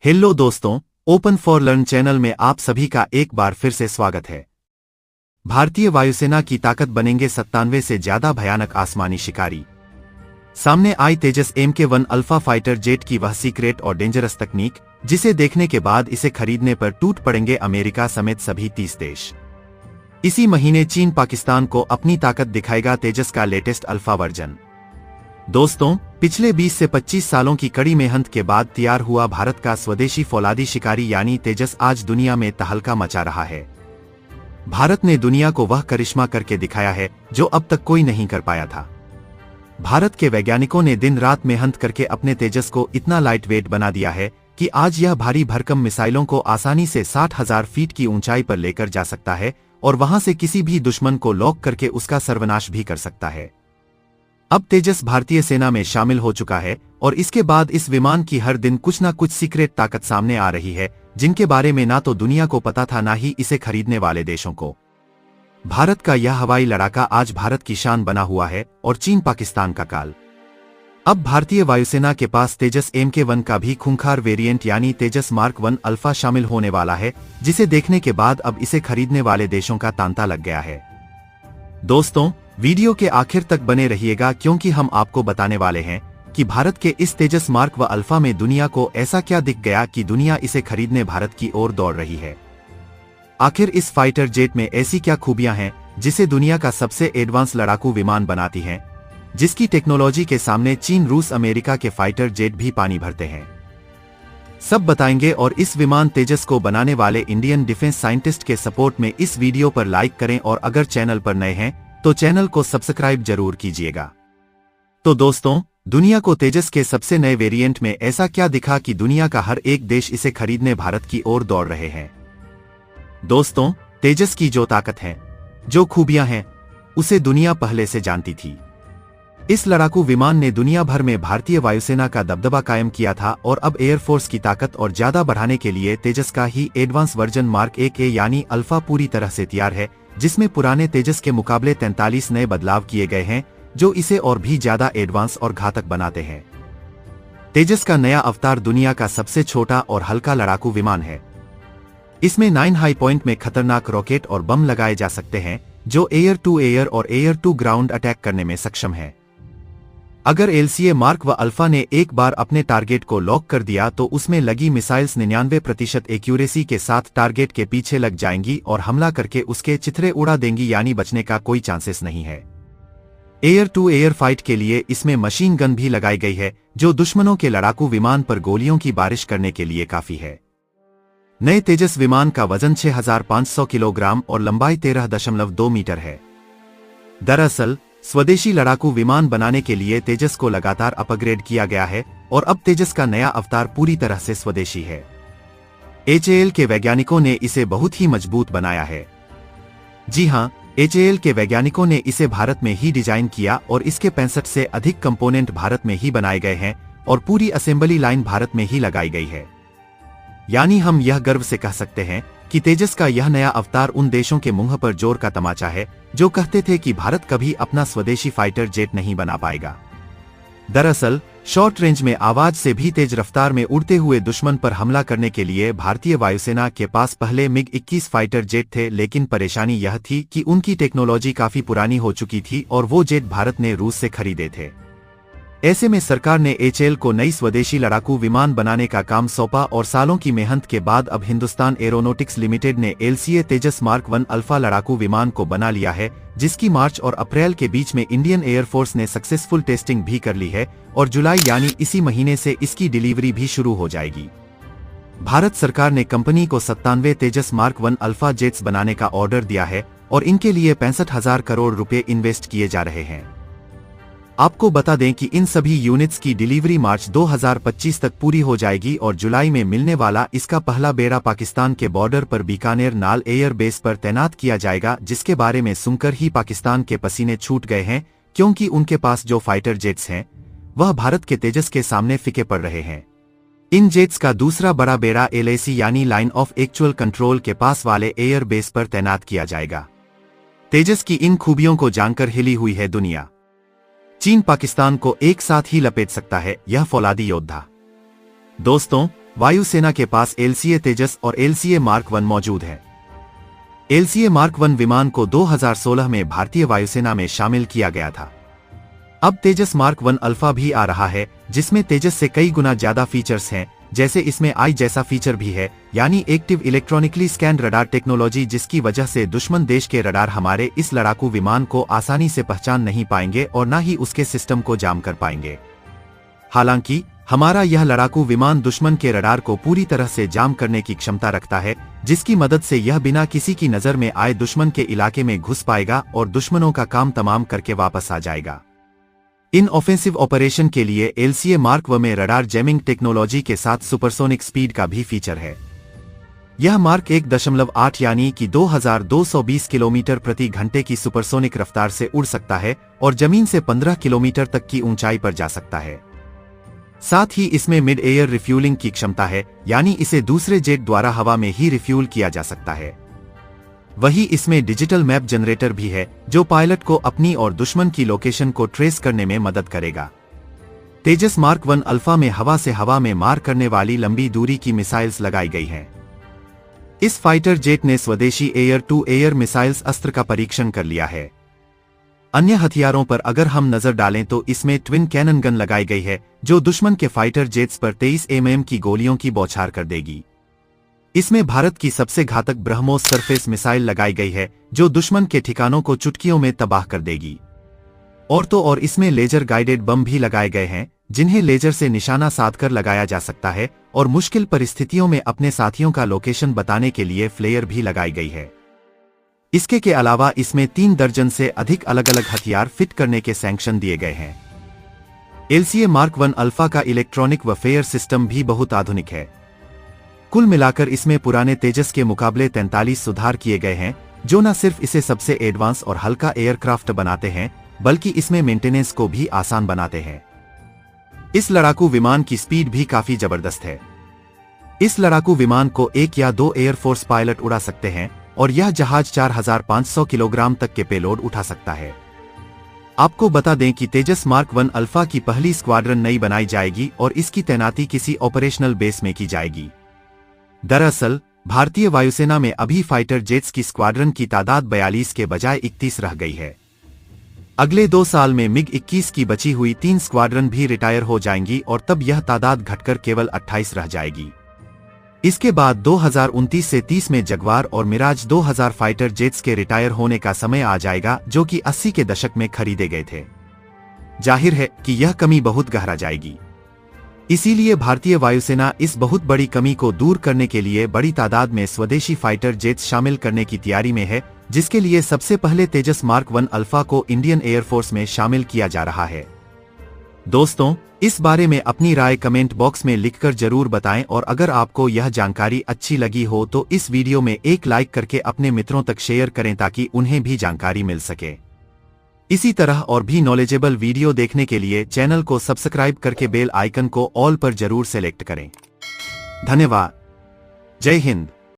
Hello दोस्तों, open for learn channel में आप सभी का एक बार फिर से स्वागत है। भारतीय वायुसेना की ताकत बनेंगे 97 से ज्यादा भयानक आसमानी शिकारी। सामने आई तेजस MK-1 अल्फा फाइटर जेट की वह सीक्रेट और डेंजरस तकनीक, जिसे देखने के बाद इसे खरीदने पर टूट पड़ेंगे अमेरिका समेत सभी 30 देश। इसी महीने चीन पाकिस्तान को अपनी ताकत दिखाएगा तेजस का लेटेस्ट अल्फा वर्जन। दोस्तों, पिछले 20 से 25 सालों की कड़ी मेहनत के बाद तैयार हुआ भारत का स्वदेशी फौलादी शिकारी यानी तेजस आज दुनिया में तहलका मचा रहा है। भारत ने दुनिया को वह करिश्मा करके दिखाया है जो अब तक कोई नहीं कर पाया था। भारत के वैज्ञानिकों ने दिन रात मेहनत करके अपने तेजस को इतना लाइट वेट बना दिया है कि आज यह भारी भरकम मिसाइलों को आसानी से 60,000 फीट की ऊंचाई पर लेकर जा सकता है और वहां से किसी भी दुश्मन को लॉक करके उसका सर्वनाश भी कर सकता है। अब तेजस भारतीय सेना में शामिल हो चुका है और इसके बाद इस विमान की हर दिन कुछ ना कुछ सीक्रेट ताकत सामने आ रही है, जिनके बारे में ना तो दुनिया को पता था ना ही इसे खरीदने वाले देशों को। भारत का यह हवाई लड़ाका आज भारत की शान बना हुआ है और चीन पाकिस्तान का काल। अब भारतीय वायुसेना के पास तेजस MK-1 का भी खूंखार वेरिएंट यानी तेजस मार्क 1 अल्फा शामिल होने वाला है, जिसे देखने के बाद अब इसे खरीदने वाले देशों का तांता लग गया है। दोस्तों, वीडियो के आखिर तक बने रहिएगा क्योंकि हम आपको बताने वाले हैं कि भारत के इस तेजस मार्क 1 अल्फा में दुनिया को ऐसा क्या दिख गया कि दुनिया इसे खरीदने भारत की ओर दौड़ रही है। आखिर इस फाइटर जेट में ऐसी क्या खूबियां हैं जिसे दुनिया का सबसे एडवांस लड़ाकू विमान बनाती हैं, जिसकी टेक्नोलॉजी के सामने चीन, रूस, अमेरिका के फाइटर जेट भी पानी भरते हैं। सब बताएंगे और इस विमान तेजस को बनाने वाले इंडियन डिफेंस साइंटिस्ट के सपोर्ट में इस वीडियो पर लाइक करें और अगर चैनल पर नए हैं तो चैनल को सब्सक्राइब जरूर कीजिएगा। तो दोस्तों, दुनिया को तेजस के सबसे नए वेरिएंट में ऐसा क्या दिखा कि दुनिया का हर एक देश इसे खरीदने भारत की ओर दौड़ रहे हैं। दोस्तों, तेजस की जो ताकत है, जो खूबियां हैं, उसे दुनिया पहले से जानती थी। इस लड़ाकू विमान ने दुनिया भर में भारतीय वायुसेना का दबदबा कायम किया था और अब एयरफोर्स की ताकत और ज्यादा बढ़ाने के लिए तेजस का ही एडवांस वर्जन मार्क 1A यानी अल्फा पूरी तरह से तैयार है, जिसमें पुराने तेजस के मुकाबले 43 नए बदलाव किए गए हैं जो इसे और भी ज्यादा एडवांस और घातक बनाते हैं। तेजस का नया अवतार दुनिया का सबसे छोटा और हल्का लड़ाकू विमान है। इसमें 9 हाई पॉइंट में खतरनाक रॉकेट और बम लगाए जा सकते हैं जो एयर टू एयर और एयर टू ग्राउंड अटैक करने में सक्षम है। अगर LCA मार्क 1 अल्फा ने एक बार अपने टारगेट को लॉक कर दिया तो उसमें लगी मिसाइल्स 99% एक्यूरेसी के साथ टारगेट के पीछे लग जाएंगी और हमला करके उसके चिथड़े उड़ा देंगी, यानी बचने का कोई चांसेस नहीं है। एयर टू एयर फाइट के लिए इसमें मशीन गन भी लगाई गई है जो दुश्मनों के लड़ाकू विमान पर गोलियों की बारिश करने के लिए काफी है। नए तेजस विमान का वजन 6500 किलोग्राम और लंबाई 13.2 मीटर है। दरअसल स्वदेशी लड़ाकू विमान बनाने के लिए तेजस को लगातार अपग्रेड किया गया है और अब तेजस का नया अवतार पूरी तरह से स्वदेशी है। HAL के वैज्ञानिकों ने इसे बहुत ही मजबूत बनाया है। जी हां, HAL के वैज्ञानिकों ने इसे भारत में ही डिजाइन किया और इसके 65 से अधिक कंपोनेंट भारत में ही बनाए गए हैं और पूरी असेंबली लाइन भारत में ही लगाई गई है। यानी हम यह गर्व से कह सकते हैं कि तेजस का यह नया अवतार उन देशों के मुंह पर जोर का तमाचा है जो कहते थे कि भारत कभी अपना स्वदेशी फाइटर जेट नहीं बना पाएगा। दरअसल शॉर्ट रेंज में आवाज से भी तेज रफ्तार में उड़ते हुए दुश्मन पर हमला करने के लिए भारतीय वायुसेना के पास पहले MiG-21 फाइटर जेट थे, लेकिन परेशानी यह थी कि उनकी टेक्नोलॉजी काफी पुरानी हो चुकी थी और वो जेट भारत ने रूस से खरीदे थे। ऐसे में सरकार ने HAL को नई स्वदेशी लड़ाकू विमान बनाने का काम सौंपा और सालों की मेहनत के बाद अब हिंदुस्तान एरोनॉटिक्स लिमिटेड ने LCA तेजस मार्क 1 अल्फा लड़ाकू विमान को बना लिया है, जिसकी मार्च और अप्रैल के बीच में इंडियन एयरफोर्स ने सक्सेसफुल टेस्टिंग भी कर ली है और जुलाई यानी इसी महीने से इसकी डिलीवरी भी शुरू हो जाएगी। भारत सरकार ने कंपनी को 97 तेजस मार्क 1 अल्फा जेट्स बनाने का ऑर्डर दिया है और इनके लिए 65,000 करोड़ रुपए इन्वेस्ट किए जा रहे हैं। आपको बता दें कि इन सभी यूनिट्स की डिलीवरी मार्च 2025 तक पूरी हो जाएगी और जुलाई में मिलने वाला इसका पहला बेड़ा पाकिस्तान के बॉर्डर पर बीकानेर नाल एयर बेस पर तैनात किया जाएगा, जिसके बारे में सुनकर ही पाकिस्तान के पसीने छूट गए हैं क्योंकि उनके पास जो फाइटर जेट्स हैं वह भारत के तेजस के सामने फीके पड़ रहे हैं। इन जेट्स का दूसरा बड़ा बेड़ा LAC यानी लाइन ऑफ एक्चुअल कंट्रोल के पास वाले एयर बेस पर तैनात किया जाएगा। तेजस की इन खूबियों को जानकर हिली हुई है दुनिया। चीन पाकिस्तान को एक साथ ही लपेट सकता है यह फौलादी योद्धा। दोस्तों, वायुसेना के पास LCA तेजस और LCA मार्क 1 मौजूद है। LCA मार्क 1 विमान को 2016 में भारतीय वायुसेना में शामिल किया गया था। अब तेजस मार्क 1 अल्फा भी आ रहा है, जिसमें तेजस से कई गुना ज्यादा फीचर्स हैं, जैसे इसमें आई जैसा फीचर भी है, यानी active electronically scan radar technology, जिसकी वजह से दुश्मन देश के रडार हमारे इस लड़ाकू विमान को आसानी से पहचान नहीं पाएंगे और न ही उसके सिस्टम को जाम कर पाएंगे। हालांकि हमारा यह लड़ाकू विमान दुश्मन के रडार को पूरी तरह से जाम करने की क्षमता रखता है, जिसकी मदद से यह बिना किसी की नजर में आए दुश्मन के इलाके में घुस पाएगा और दुश्मनों का काम तमाम करके वापस आ जाएगा। इन ऑफेंसिव ऑपरेशन के लिए LCA मार्क 1 में रडार जैमिंग टेक्नोलॉजी के साथ सुपरसोनिक स्पीड का भी फीचर है। यह मार्क 1.8 यानी कि 2220 किलोमीटर प्रति घंटे की सुपरसोनिक रफ्तार से उड़ सकता है और जमीन से 15 किलोमीटर तक की ऊंचाई पर जा सकता है। साथ ही इसमें मिड एयर रिफ्यूलिंग की क्षमता है, यानी इसे दूसरे जेट द्वारा हवा में ही रिफ्यूल किया जा सकता है। वही इसमें डिजिटल मैप जनरेटर भी है, जो पायलट को अपनी और दुश्मन की लोकेशन को ट्रेस करने में मदद करेगा। तेजस मार्क 1 अल्फा में हवा से हवा में मार करने वाली लंबी दूरी की मिसाइल्स लगाई गई हैं। इस फाइटर जेट ने स्वदेशी एयर टू एयर मिसाइल्स अस्त्र का परीक्षण कर लिया है। अन्य हथियारों पर अगर हम नजर डालें तो इसमें ट्विन कैनन गन लगाई गई है, जो दुश्मन के फाइटर जेट्स पर 23 mm की गोलियों की बौछार कर देगी। इसमें भारत की सबसे घातक ब्रह्मोस सरफेस मिसाइल लगाई गई है, जो दुश्मन के ठिकानों को चुटकियों में तबाह कर देगी। और तो और इसमें लेजर गाइडेड बम भी लगाए गए हैं, जिन्हें लेजर से निशाना साधकर लगाया जा सकता है और मुश्किल परिस्थितियों में अपने साथियों का लोकेशन बताने के लिए फ्लेयर भी लगाई गई है। इसके के अलावा इसमें 3 दर्जन से अधिक अलग अलग हथियार फिट करने के सैंक्शन दिए गए हैं। LCA मार्क 1 अल्फा का इलेक्ट्रॉनिक वफेयर सिस्टम भी बहुत आधुनिक है। कुल मिलाकर इसमें पुराने तेजस के मुकाबले 43 सुधार किए गए हैं, जो न सिर्फ इसे सबसे एडवांस और हल्का एयरक्राफ्ट बनाते हैं, बल्कि इसमें मेंटेनेंस को भी आसान बनाते हैं। इस लड़ाकू विमान की स्पीड भी काफी जबरदस्त है। इस लड़ाकू विमान को 1 या 2 एयरफोर्स पायलट उड़ा सकते हैं और यह जहाज 4500 किलोग्राम तक के पेलोड उठा सकता है। आपको बता दें कि तेजस मार्क 1 अल्फा की पहली स्क्वाड्रन नई बनाई जाएगी और इसकी तैनाती किसी ऑपरेशनल बेस में की जाएगी। दरअसल भारतीय वायुसेना में अभी फाइटर जेट्स की स्क्वाड्रन की तादाद 42 के बजाय 31 रह गई है। अगले 2 साल में MiG-21 की बची हुई 3 स्क्वाड्रन भी रिटायर हो जाएंगी और तब यह तादाद घटकर केवल 28 रह जाएगी। इसके बाद 2029 से 30 में जगवार और मिराज 2000 फाइटर जेट्स के रिटायर होने का समय आ जाएगा, जो कि 80 के दशक में खरीदे गए थे। जाहिर है कि यह कमी बहुत गहरा जाएगी। इसीलिए भारतीय वायुसेना इस बहुत बड़ी कमी को दूर करने के लिए बड़ी तादाद में स्वदेशी फाइटर जेट्स शामिल करने की तैयारी में है, जिसके लिए सबसे पहले तेजस मार्क 1 अल्फा को इंडियन एयरफोर्स में शामिल किया जा रहा है। दोस्तों, इस बारे में अपनी राय कमेंट बॉक्स में लिखकर जरूर बताएं और अगर आपको यह जानकारी अच्छी लगी हो तो इस वीडियो में एक लाइक करके अपने मित्रों तक शेयर करें ताकि उन्हें भी जानकारी मिल सके। इसी तरह और भी नॉलेजेबल वीडियो देखने के लिए चैनल को सब्सक्राइब करके बेल आइकन को ऑल पर जरूर सेलेक्ट करें। धन्यवाद। जय हिंद।